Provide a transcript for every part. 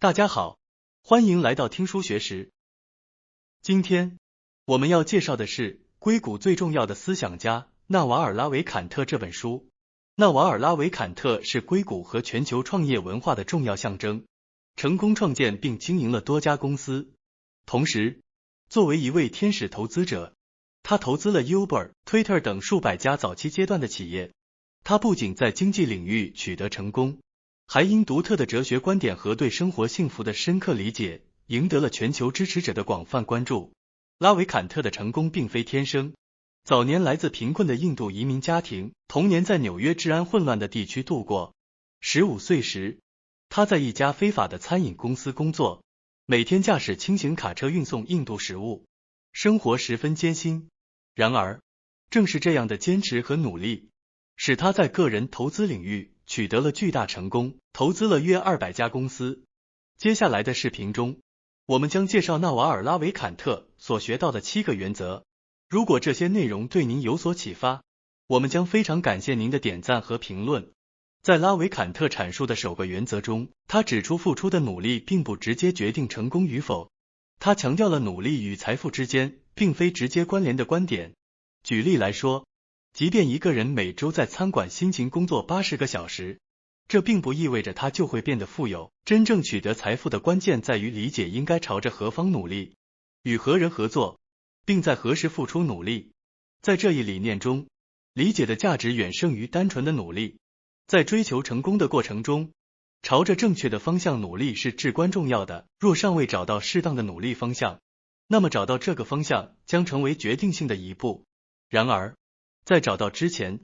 大家好，欢迎来到听书学识。今天我们要介绍的是硅谷最重要的思想家纳瓦尔拉维坎特这本书。纳瓦尔拉维坎特是硅谷和全球创业文化的重要象征，成功创建并经营了多家公司。同时，作为一位天使投资者，他投资了 Uber、Twitter 等数百家早期阶段的企业。他不仅在经济领域取得成功，还因独特的哲学观点和对生活幸福的深刻理解，赢得了全球支持者的广泛关注。拉维坎特的成功并非天生，早年来自贫困的印度移民家庭，童年在纽约治安混乱的地区度过。15岁时，他在一家非法的餐饮公司工作，每天驾驶轻型卡车运送印度食物，生活十分艰辛。然而，正是这样的坚持和努力，使他在个人投资领域取得了巨大成功，投资了约200家公司。接下来的视频中，我们将介绍纳瓦尔拉维坎特所学到的7个原则。如果这些内容对您有所启发，我们将非常感谢您的点赞和评论。在拉维坎特阐述的首个原则中，他指出付出的努力并不直接决定成功与否。他强调了努力与财富之间并非直接关联的观点。举例来说，即便一个人每周在餐馆辛勤工作80个小时，这并不意味着他就会变得富有。真正取得财富的关键在于理解应该朝着何方努力，与何人合作，并在何时付出努力。在这一理念中，理解的价值远胜于单纯的努力。在追求成功的过程中，朝着正确的方向努力是至关重要的。若尚未找到适当的努力方向，那么找到这个方向将成为决定性的一步。然而，在找到之前，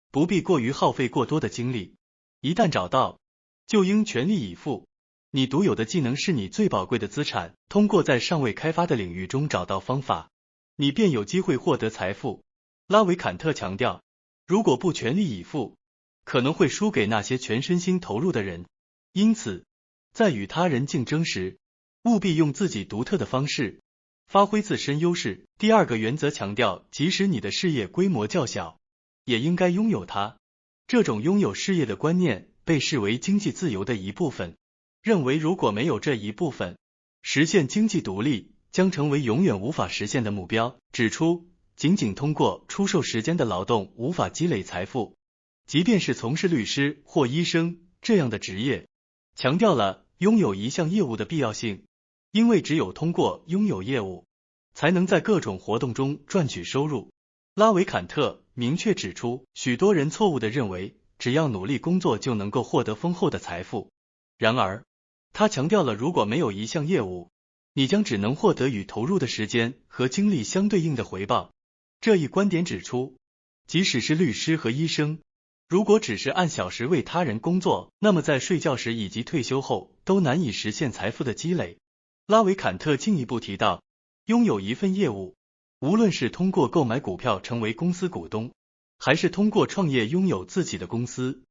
不必过于耗费过多的精力。一旦找到，就应全力以赴。你独有的技能是你最宝贵的资产，通过在尚未开发的领域中找到方法，你便有机会获得财富。拉维坎特强调，如果不全力以赴，可能会输给那些全身心投入的人。因此，在与他人竞争时，务必用自己独特的方式，发挥自身优势。第2个原则强调，即使你的事业规模较小，也应该拥有它。这种拥有事业的观念被视为经济自由的一部分，认为如果没有这一部分，实现经济独立将成为永远无法实现的目标。指出，仅仅通过出售时间的劳动无法积累财富，即便是从事律师或医生这样的职业。强调了拥有一项业务的必要性，因为只有通过拥有业务，才能在各种活动中赚取收入。拉维坎特明确指出，许多人错误地认为只要努力工作就能够获得丰厚的财富。然而，他强调了如果没有一项业务，你将只能获得与投入的时间和精力相对应的回报。这一观点指出，即使是律师和医生，如果只是按小时为他人工作，那么在睡觉时以及退休后都难以实现财富的积累。拉维坎特进一步提到，拥有一份业务，无论是通过购买股票成为公司股东，还是通过创业拥有自己的公司，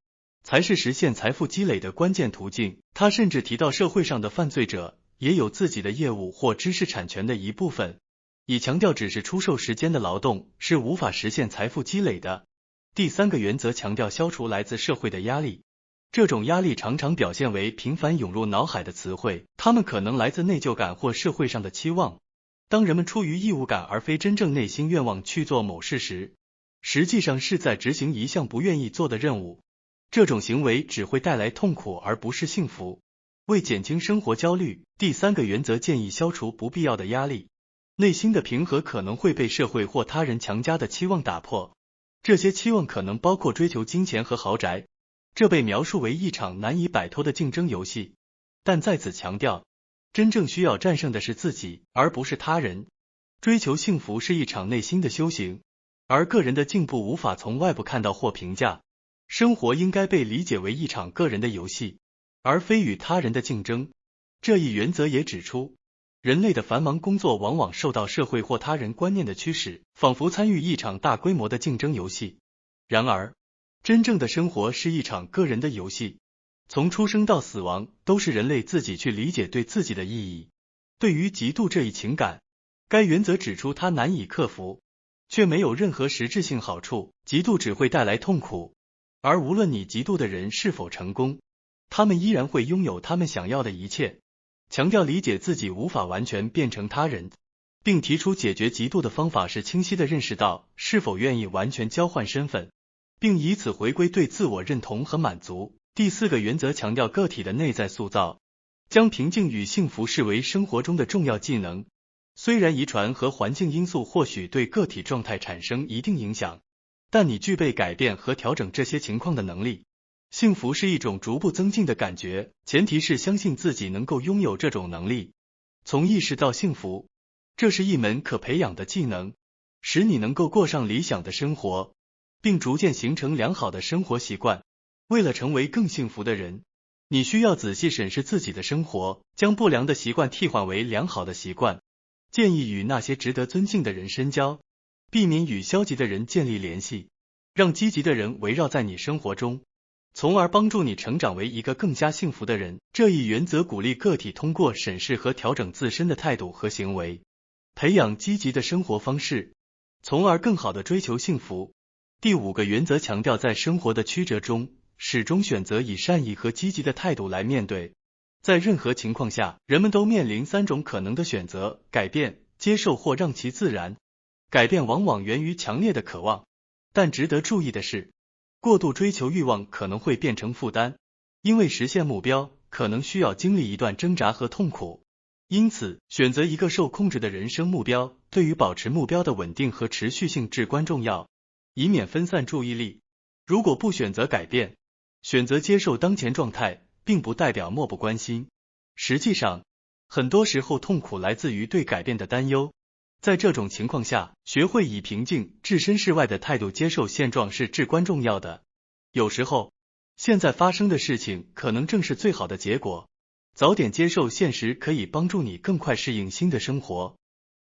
才是实现财富积累的关键途径。他甚至提到社会上的犯罪者也有自己的业务或知识产权的一部分，以强调只是出售时间的劳动是无法实现财富积累的。第3个原则强调消除来自社会的压力。这种压力常常表现为频繁涌入脑海的词汇，它们可能来自内疚感或社会上的期望。当人们出于义务感而非真正内心愿望去做某事时，实际上是在执行一项不愿意做的任务。这种行为只会带来痛苦而不是幸福。为减轻生活焦虑，第3个原则建议消除不必要的压力。内心的平和可能会被社会或他人强加的期望打破。这些期望可能包括追求金钱和豪宅，这被描述为一场难以摆脱的竞争游戏。但在此强调，真正需要战胜的是自己，而不是他人。追求幸福是一场内心的修行，而个人的进步无法从外部看到或评价。生活应该被理解为一场个人的游戏，而非与他人的竞争。这一原则也指出，人类的繁忙工作往往受到社会或他人观念的驱使，仿佛参与一场大规模的竞争游戏。然而，真正的生活是一场个人的游戏，从出生到死亡都是人类自己去理解对自己的意义。对于嫉妒这一情感，该原则指出它难以克服，却没有任何实质性好处。嫉妒只会带来痛苦，而无论你嫉妒的人是否成功，他们依然会拥有他们想要的一切。强调理解自己无法完全变成他人，并提出解决嫉妒的方法是清晰地认识到是否愿意完全交换身份，并以此回归对自我认同和满足。第4个原则强调个体的内在塑造，将平静与幸福视为生活中的重要技能。虽然遗传和环境因素或许对个体状态产生一定影响，但你具备改变和调整这些情况的能力。幸福是一种逐步增进的感觉，前提是相信自己能够拥有这种能力。从意识到幸福，这是一门可培养的技能，使你能够过上理想的生活，并逐渐形成良好的生活习惯。为了成为更幸福的人，你需要仔细审视自己的生活，将不良的习惯替换为良好的习惯。建议与那些值得尊敬的人深交，避免与消极的人建立联系，让积极的人围绕在你生活中，从而帮助你成长为一个更加幸福的人。这一原则鼓励个体通过审视和调整自身的态度和行为，培养积极的生活方式，从而更好地追求幸福。第5个原则强调在生活的曲折中，始终选择以善意和积极的态度来面对。在任何情况下，人们都面临3种可能的选择：改变、接受或让其自然。改变往往源于强烈的渴望，但值得注意的是，过度追求欲望可能会变成负担，因为实现目标可能需要经历一段挣扎和痛苦。因此，选择一个受控制的人生目标，对于保持目标的稳定和持续性至关重要，以免分散注意力。如果不选择改变，选择接受当前状态，并不代表漠不关心。实际上，很多时候痛苦来自于对改变的担忧。在这种情况下，学会以平静、置身事外的态度接受现状是至关重要的。有时候，现在发生的事情可能正是最好的结果。早点接受现实可以帮助你更快适应新的生活，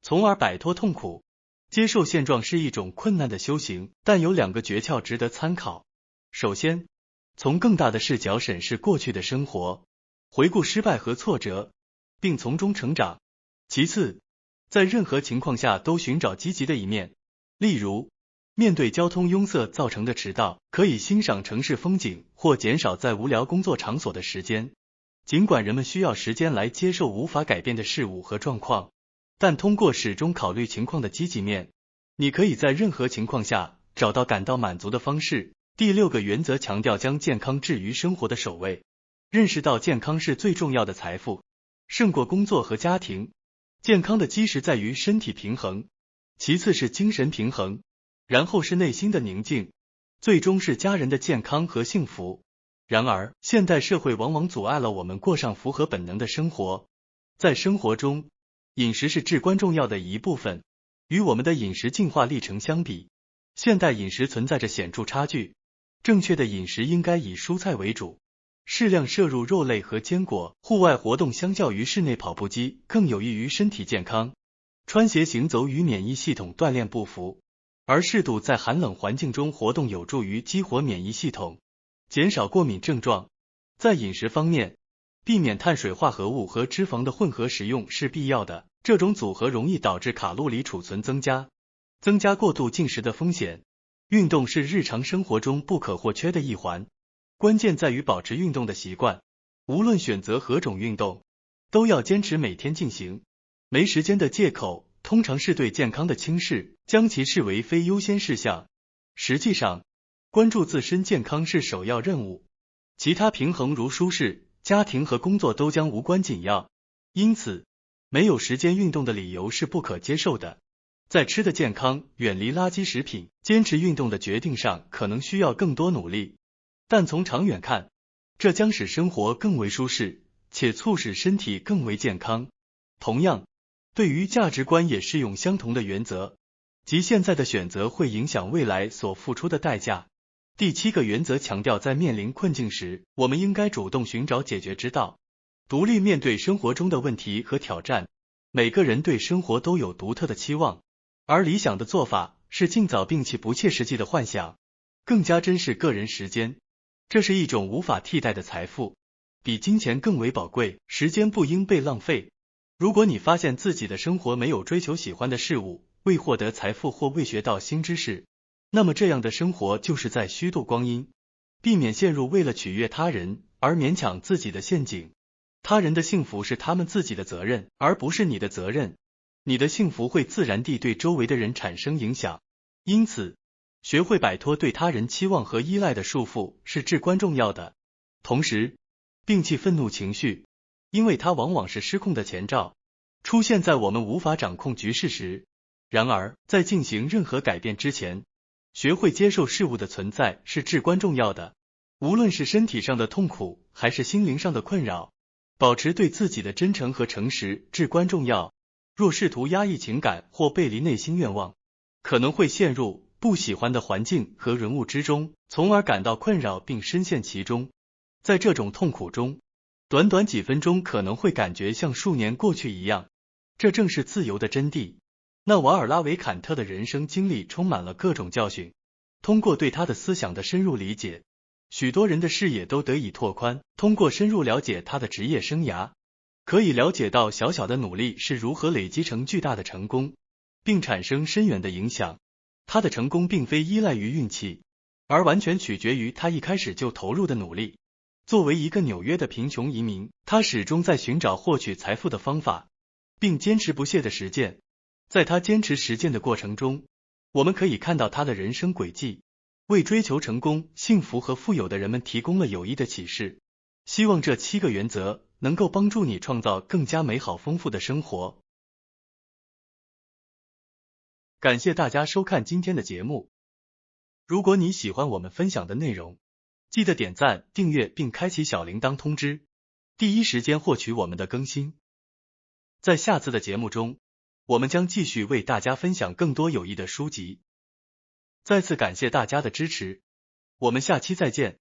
从而摆脱痛苦。接受现状是一种困难的修行，但有2个诀窍值得参考。首先，从更大的视角审视过去的生活，回顾失败和挫折，并从中成长。其次，在任何情况下都寻找积极的一面，例如，面对交通拥塞造成的迟到，可以欣赏城市风景，或减少在无聊工作场所的时间。尽管人们需要时间来接受无法改变的事物和状况，但通过始终考虑情况的积极面，你可以在任何情况下找到感到满足的方式。第6个原则强调将健康置于生活的首位，认识到健康是最重要的财富，胜过工作和家庭。健康的基石在于身体平衡，其次是精神平衡，然后是内心的宁静，最终是家人的健康和幸福。然而，现代社会往往阻碍了我们过上符合本能的生活。在生活中，饮食是至关重要的一部分。与我们的饮食进化历程相比，现代饮食存在着显著差距。正确的饮食应该以蔬菜为主，适量摄入肉类和坚果。户外活动相较于室内跑步机更有益于身体健康。穿鞋行走与免疫系统锻炼不符，而适度在寒冷环境中活动有助于激活免疫系统，减少过敏症状。在饮食方面，避免碳水化合物和脂肪的混合食用是必要的，这种组合容易导致卡路里储存增加，增加过度进食的风险。运动是日常生活中不可或缺的一环，关键在于保持运动的习惯。无论选择何种运动，都要坚持每天进行。没时间的借口通常是对健康的轻视，将其视为非优先事项。实际上，关注自身健康是首要任务，其他平衡如舒适、家庭和工作都将无关紧要。因此，没有时间运动的理由是不可接受的。在吃的健康、远离垃圾食品、坚持运动的决定上可能需要更多努力，但从长远看，这将使生活更为舒适，且促使身体更为健康。同样，对于价值观也适用相同的原则，即现在的选择会影响未来所付出的代价。第7个原则强调，在面临困境时，我们应该主动寻找解决之道，独立面对生活中的问题和挑战。每个人对生活都有独特的期望，而理想的做法是尽早摒弃不切实际的幻想，更加珍视个人时间。这是一种无法替代的财富，比金钱更为宝贵，时间不应被浪费。如果你发现自己的生活没有追求喜欢的事物，未获得财富或未学到新知识，那么这样的生活就是在虚度光阴。避免陷入为了取悦他人而勉强自己的陷阱。他人的幸福是他们自己的责任，而不是你的责任。你的幸福会自然地对周围的人产生影响，因此，学会摆脱对他人期望和依赖的束缚是至关重要的。同时，摒弃愤怒情绪，因为它往往是失控的前兆，出现在我们无法掌控局势时。然而，在进行任何改变之前，学会接受事物的存在是至关重要的。无论是身体上的痛苦，还是心灵上的困扰，保持对自己的真诚和诚实至关重要。若试图压抑情感或背离内心愿望，可能会陷入不喜欢的环境和人物之中，从而感到困扰并深陷其中。在这种痛苦中，短短几分钟可能会感觉像数年过去一样，这正是自由的真谛。纳瓦尔拉维坎特的人生经历充满了各种教训，通过对他的思想的深入理解，许多人的视野都得以拓宽。通过深入了解他的职业生涯，可以了解到小小的努力是如何累积成巨大的成功，并产生深远的影响。他的成功并非依赖于运气，而完全取决于他一开始就投入的努力。作为一个纽约的贫穷移民，他始终在寻找获取财富的方法，并坚持不懈的实践。在他坚持实践的过程中，我们可以看到他的人生轨迹，为追求成功、幸福和富有的人们提供了有益的启示。希望这7个原则能够帮助你创造更加美好丰富的生活。感谢大家收看今天的节目。如果你喜欢我们分享的内容，记得点赞、订阅并开启小铃铛通知，第一时间获取我们的更新。在下次的节目中，我们将继续为大家分享更多有益的书籍。再次感谢大家的支持，我们下期再见。